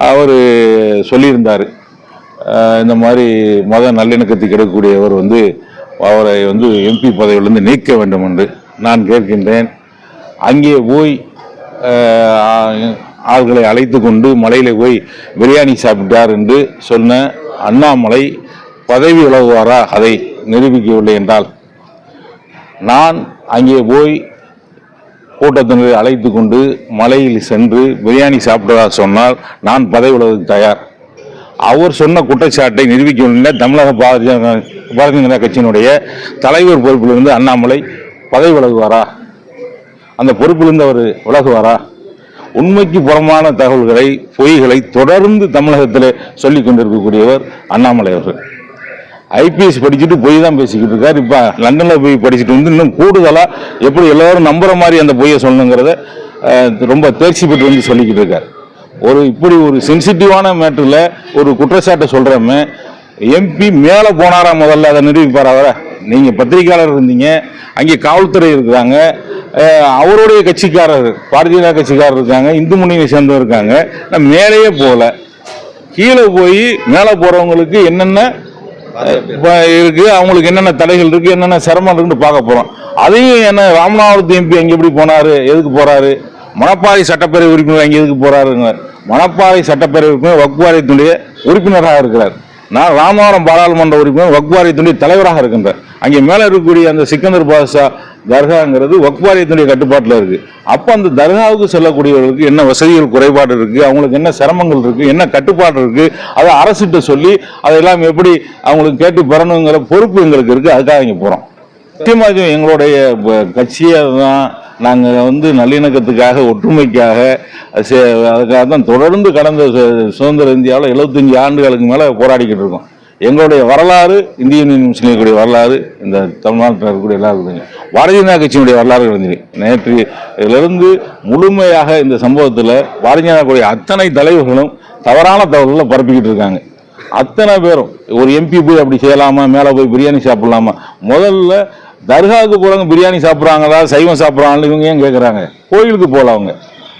அவர் சொல்லியிருந்தார். இந்த மாதிரி மத நல்லிணக்கத்தை கெடுக்கக்கூடியவர் அவரை எம்பி பதவியிலிருந்து நீக்க வேண்டும் என்று நான் கேட்கின்றேன். அங்கே போய் ஆள்களை அழைத்து கொண்டு மலையில் போய் பிரியாணி சாப்பிட்டார் என்று சொன்ன அண்ணாமலை பதவி விலகுவாரா? அதை நிரூபிக்கவில்லை என்றால் நான் அங்கே போய் கூட்டத்தினரை அழைத்து கொண்டு மலையில் சென்று பிரியாணி சாப்பிட்டதா சொன்னால் நான் பதவி விலகுவதற்கு தயார். அவர் சொன்ன குற்றச்சாட்டை நிரூபிக்கவில்லை. தமிழக பாரதிய ஜனதா கட்சியினுடைய தலைவர் பொறுப்பிலிருந்து அண்ணாமலை பதவி விலகுவாரா? அந்த பொறுப்பிலிருந்து அவர் விலகுவாரா? உண்மைக்கு புறமான தகவல்களை, பொய்களை தொடர்ந்து தமிழகத்தில் சொல்லிக் கொண்டிருக்கக்கூடியவர் அண்ணாமலை அவர்கள். ஐபிஎஸ் படிச்சுட்டு பொய் தான் பேசிக்கிட்டு இருக்கார். இப்போ லண்டனில் போய் படிச்சுட்டு இன்னும் கூடுதலாக எப்படி எல்லோரும் நம்புற மாதிரி அந்த பொய்யை சொல்லணுங்கிறத ரொம்ப தேர்ச்சி பெற்று சொல்லிக்கிட்டு இருக்கார். இப்படி ஒரு சென்சிட்டிவான மேட்டரில் ஒரு குற்றச்சாட்டை சொல்கிறோமே, எம்பி மேலே போனாரா? முதல்ல அதை நிரூபிப்பார். அவரை நீங்கள் பத்திரிகையாளர் இருந்தீங்க, அங்கே காவல்துறை இருக்கிறாங்க, அவருடைய கட்சிக்காரர் பாரதிய ஜனதா கட்சிக்காரர் இருக்காங்க, இந்து முன்னணியை சேர்ந்தவர் இருக்காங்க. நான் மேலேயே போகல, கீழே போய் மேலே போகிறவங்களுக்கு என்னென்ன இருக்கு, அவங்களுக்கு என்னென்ன தடைகள் இருக்கு, என்னென்ன சிரமம் இருக்குன்னு பார்க்க போகிறோம். அதையும் என்ன ராமநாதபுரத்து எம்பி அங்கே எப்படி போனார், எதுக்கு போகிறாரு? மணப்பாறை சட்டப்பேரவை உறுப்பினர் அங்கே எதுக்கு போகிறாருங்க? மணப்பாறை சட்டப்பேரவை உறுப்பினர் வக்ஃப் வாரியத்தினுடைய உறுப்பினராக இருக்கிறார். நான் ராமநாதபுரம் பாராளுமன்ற உறுப்பினர் வக்ஃப் வாரியத்தினுடைய தலைவராக இருக்கின்றேன். அங்கே மேலே இருக்கக்கூடிய அந்த சிக்கந்தர் பாஷா தர்காங்கிறது வக்ஃப் வாரியத்தினுடைய கட்டுப்பாட்டில் இருக்குது. அப்போ அந்த தர்காவுக்கு செல்லக்கூடியவர்களுக்கு என்ன வசதிகள் குறைபாடு இருக்குது, அவங்களுக்கு என்ன சிரமங்கள் இருக்குது, என்ன கட்டுப்பாடு இருக்குது, அதை அரசிட்ட சொல்லி அதெல்லாம் எப்படி அவங்களுக்கு கேட்டு பெறணுங்கிற பொறுப்பு எங்களுக்கு இருக்குது. அதுக்காக இங்கே போகிறோம். முக்கியமாக எங்களுடைய கட்சியை தான் நாங்கள் நல்லிணக்கத்துக்காக, ஒற்றுமைக்காக, அதுக்காக தான் தொடர்ந்து கடந்த சுதந்திர இந்தியாவில் 75 ஆண்டுகளுக்கு மேலே போராடிக்கிட்டு இருக்கோம். எங்களுடைய வரலாறு இந்திய யூனியன் முஸ்லீம் லீக்குடைய வரலாறு, இந்த தமிழ்நாட்டில் இருக்கக்கூடிய எல்லாருக்கும் பாரதிய ஜனதா கட்சியினுடைய வரலாறு இருந்தது. நேற்றிலிருந்து முழுமையாக இந்த சம்பவத்தில் பாரதிய ஜனதா கட்சியுடைய அத்தனை தலைவர்களும் தவறான தகவல்களை பரப்பிக்கிட்டு இருக்காங்க. அத்தனை பேரும் ஒரு எம்பி போய் அப்படி செய்யலாமா, மேலே போய் பிரியாணி சாப்பிடலாமா? முதல்ல தர்காவுக்கு போகிறாங்க, பிரியாணி சாப்பிட்றாங்களா, சைவம் சாப்பிட்றாங்களா, இவங்க ஏன் கேட்குறாங்க? கோயிலுக்கு போகல, அவங்க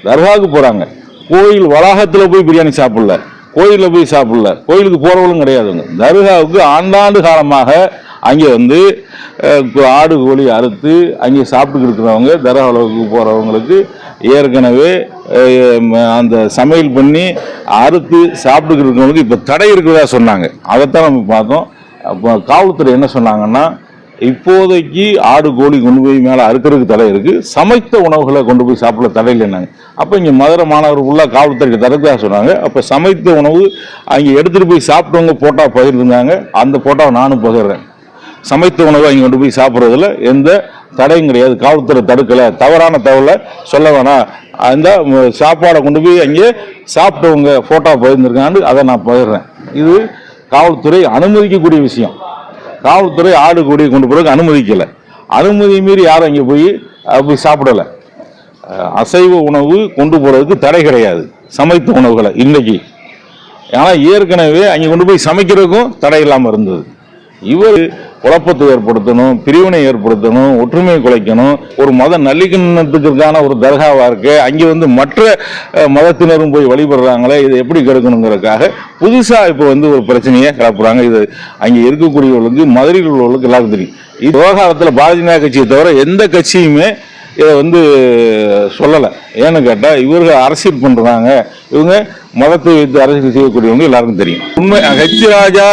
தர்காவுக்கு போகிறாங்க. கோயில் வளாகத்தில் போய் பிரியாணி சாப்பிடல, கோயிலில் போய் சாப்பிடல, கோயிலுக்கு போகிறவங்களும் கிடையாதுங்க. தர்காவுக்கு ஆண்டாண்டு காலமாக அங்கே ஆடு கோழி அறுத்து அங்கே சாப்பிட்டு இருக்கிறவங்க, தர்காவுக்கு போகிறவங்களுக்கு ஏற்கனவே அந்த சமையல் பண்ணி அறுத்து சாப்பிட்டுக்கிட்டு இருக்கிறவங்களுக்கு இப்போ தடை இருக்கிறதா சொன்னாங்க. அதைத்தான் நம்ம பார்த்தோம். அப்போ காவல்துறை என்ன சொன்னாங்கன்னா, இப்போதைக்கு ஆடு கோழி கொண்டு போய் மேலே அறுக்கிறதுக்கு தடை இருக்குது, சமைத்த உணவுகளை கொண்டு போய் சாப்பிட தடை இல்லைன்னாங்க. அப்போ இங்கே மதுரை மாநகர் ஃபுல்லாக காவல்துறைக்கு தடுக்கிறதா சொன்னாங்க. அப்போ சமைத்த உணவு அங்கே எடுத்துகிட்டு போய் சாப்பிட்டவங்க போட்டோ பகிர்ந்தாங்க. அந்த போட்டோவை நானும் பகிர்றேன். சமைத்த உணவை அங்கே கொண்டு போய் சாப்பிட்றதுல எந்த தடையும் கிடையாது. காவல்துறை தடுக்கலை, தவறான தகவலை சொல்ல வேணாம். அந்த சாப்பாடை கொண்டு போய் அங்கே சாப்பிட்டவங்க போட்டோ பகிர்ந்துருக்கான்னு அதை நான் பகிர்றேன். இது காவல்துறை அனுமதிக்கக்கூடிய விஷயம். காவல்துறை ஆடு கோழியை கொண்டு போகிறதுக்கு அனுமதிக்கலை. அனுமதி மீறி யாரும் அங்கே போய் சாப்பிடலை. அசைவ உணவு கொண்டு போகிறதுக்கு தடை கிடையாது, சமைத்த உணவுகளை இன்னைக்கு. ஆனால் ஏற்கனவே அங்கே கொண்டு போய் சமைக்கிறதுக்கும் தடை இல்லாமல் இருந்தது. இவர் குழப்பத்தை ஏற்படுத்தணும், பிரிவினை ஏற்படுத்தணும், ஒற்றுமையை குலைக்கணும். ஒரு மத நல்லிணக்கத்துக்கான ஒரு தர்காவாக இருக்கு, அங்கே மற்ற மதத்தினரும் போய் வழிபடுறாங்களே, இதை எப்படி கெடுக்கணுங்கிறதுக்காக புதுசாக இப்போ ஒரு பிரச்சனையை கிளப்புறாங்க. இது அங்கே இருக்கக்கூடியவர்களுக்கு, மதுரையில் உள்ளவர்களுக்கு எல்லாருக்கும் தெரியும். இது விவகாரத்தில் பாரதிய ஜனதா கட்சியை தவிர எந்த கட்சியுமே இதை சொல்லலை. ஏன்னு கேட்டால் இவர்கள் அரசியல் பண்ணுறாங்க, இவங்க மதத்தை வைத்து அரசியல் செய்யக்கூடியவங்க எல்லாருக்கும் தெரியும். உண்மை ஹெச் ராஜா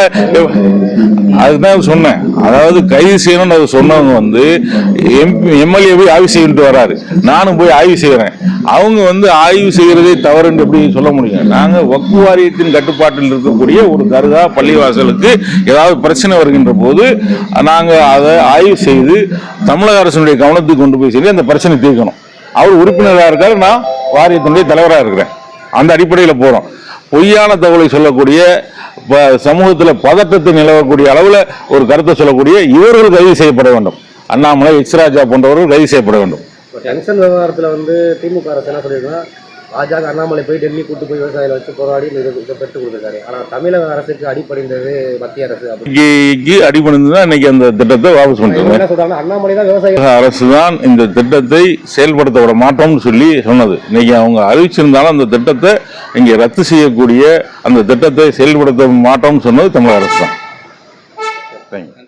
அதுதான் சொன்னேன். அதாவது கைது செய்யணும்னு அவர் சொன்னவங்க எம்எல்ஏ போய் ஆய்வு செய்யிட்டு வராரு, நானும் போய் ஆய்வு செய்கிறேன். அவங்க ஆய்வு செய்கிறதே தவறுன்னு எப்படி சொல்ல முடியும்? நாங்கள் வக்ஃப் வாரியத்தின் கட்டுப்பாட்டில் இருக்கக்கூடிய ஒரு தர்கா பள்ளிவாசலுக்கு ஏதாவது பிரச்சனை வருகின்ற போது நாங்கள் அதை ஆய்வு செய்து தமிழக அரசினுடைய கவனத்துக்கு கொண்டு போய் சொல்லி அந்த பிரச்சனை தீர்க்கணும். அவர் உறுப்பினராக இருக்காரு, நான் வாரியத்தினுடைய தலைவராக இருக்கிறேன். அந்த அடிப்படையில் போகிறோம். பொய்யான தகவலை சொல்லக்கூடிய, சமூகத்தில் பதட்டத்தை நிலவக்கூடிய அளவில் ஒரு கருத்தை சொல்லக்கூடிய இவர்கள் கைது செய்யப்பட வேண்டும். அண்ணாமலை, எச் ராஜா போன்றவர்கள் கைது செய்யப்பட வேண்டும். ஜங்ஷன் விவகாரத்தில் திமுக அரசு என்ன சொல்லியிருக்கா, பாஜக அண்ணாமலை போய் டெல்லி கூட்டு போய் விவசாயிகளை வச்சு போராடி இதை பெற்றுக் கொடுத்துருக்காரு. ஆனால் தமிழக அரசுக்கு அடிப்படைந்தது மத்திய அரசு. இன்னைக்கு அடிபணிந்துதான் இன்னைக்கு அந்த திட்டத்தை வாபஸ் பண்ணிட்டாங்க. என்ன சொல்றாங்க, அண்ணாமலை தான் விவசாயிகள் அரசு தான் இந்த திட்டத்தை செயல்படுத்த விட மாட்டோம்னு சொல்லி சொன்னது. இன்னைக்கு அவங்க அறிவிச்சிருந்தாலும் அந்த திட்டத்தை இங்கே ரத்து செய்யக்கூடிய அந்த திட்டத்தை செயல்படுத்த மாட்டோம்னு சொன்னது தமிழக அரசு தான். தேங்க்யூ.